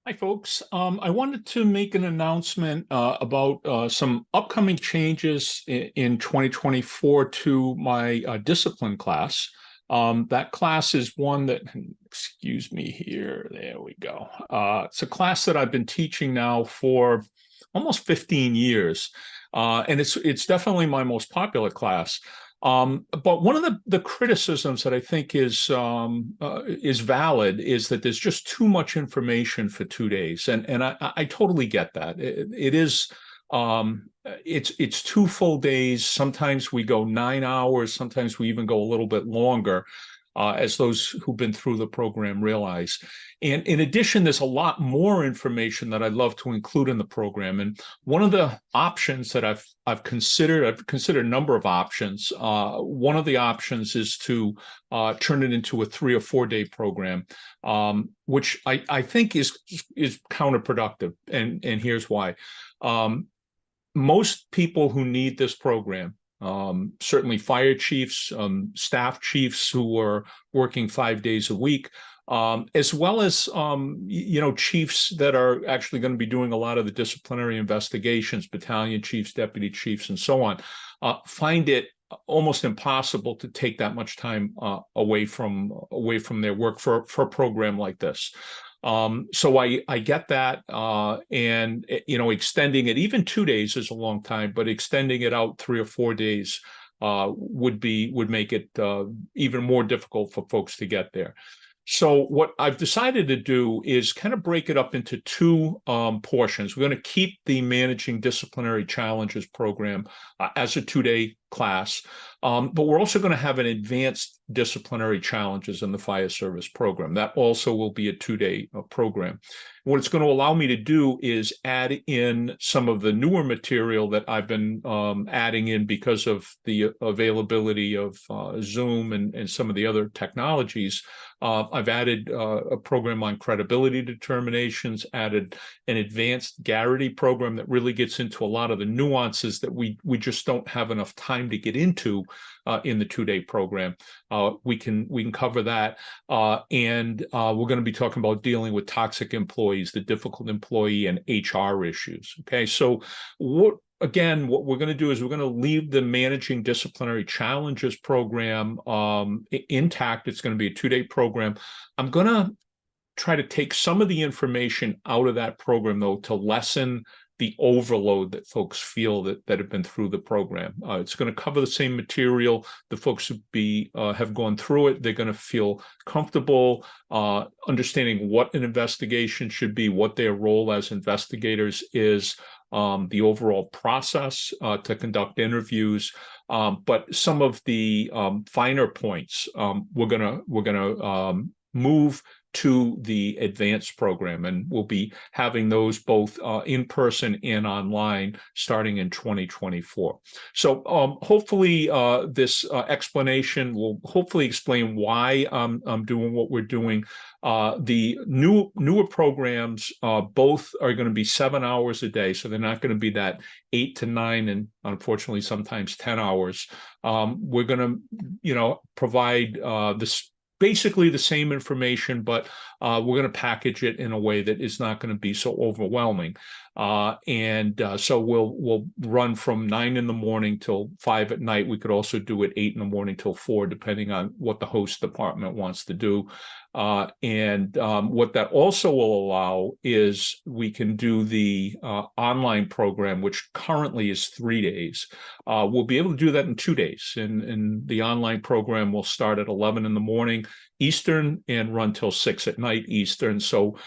Hi, folks. I wanted to make an announcement about some upcoming changes in 2024 to my discipline class. That class is one that, excuse me here, there we go. It's a class that I've been teaching now for almost 15 years, and it's definitely my most popular class. But one of the criticisms that I think is valid is that there's just too much information for 2 days, and I totally get that. It is it's 2 full days. Sometimes we go 9 hours. Sometimes we even go a little bit longer, as those who've been through the program realize. And in addition, there's a lot more information that I'd love to include in the program. And one of the options that I've considered a number of options. One of the options is to turn it into a 3 or 4 day program, which I think is counterproductive. And here's why. Most people who need this program, certainly fire chiefs, staff chiefs who are working 5 days a week, as well as chiefs that are actually going to be doing a lot of the disciplinary investigations, battalion chiefs, deputy chiefs, and so on, find it almost impossible to take that much time away from their work for a program like this. So I get that, and extending it, even 2 days is a long time, but extending it out 3 or 4 days would make it even more difficult for folks to get there. So what I've decided to do is kind of break it up into two portions. We're going to keep the Managing Disciplinary Challenges program as a 2 day class, but we're also going to have an Advanced Disciplinary Challenges in the Fire Service program. That also will be a 2 day program. What it's going to allow me to do is add in some of the newer material that I've been adding in because of the availability of Zoom and some of the other technologies. I've added a program on credibility determinations, added an advanced Garrity program that really gets into a lot of the nuances that we just don't have enough time to get into in the 2 day program. We can cover that, and we're going to be talking about dealing with toxic employees, the difficult employee, and HR issues. Okay, so what we're going to do is we're going to leave the Managing Disciplinary Challenges program intact. It's going to be a 2 day program. I'm going to try to take some of the information out of that program, though, to lessen the overload that folks feel that have been through the program. It's going to cover the same material. The folks who have gone through it, they're going to feel comfortable understanding what an investigation should be, what their role as investigators is, the overall process to conduct interviews, but some of the finer points we're gonna move to the advanced program, and we'll be having those both in person and online starting in 2024. So hopefully this explanation will hopefully explain why I'm doing what we're doing. The newer programs both are going to be 7 hours a day, so they're not going to be that 8 to 9 and unfortunately sometimes 10 hours. We're going to provide this basically the same information, but we're going to package it in a way that is not going to be so overwhelming. So we'll run from 9 in the morning till 5 at night. We could also do it 8 in the morning till 4, depending on what the host department wants to do. What that also will allow is we can do the online program, which currently is 3 days. We'll be able to do that in 2 days. And the online program will start at 11 in the morning Eastern and run till 6 at night Eastern. So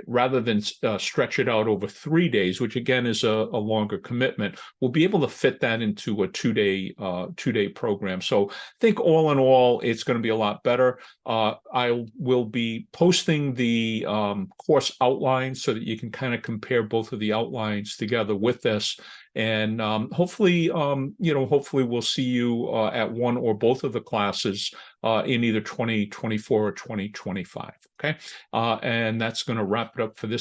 rather than stretch it out over 3 days, which again is a longer commitment, we'll be able to fit that into a 2 day program. So I think all in all, it's going to be a lot better. I will be posting the course outlines so that you can kind of compare both of the outlines together with this. And hopefully we'll see you at one or both of the classes in either 2024 or 2025. Okay, and that's going to wrap it up for this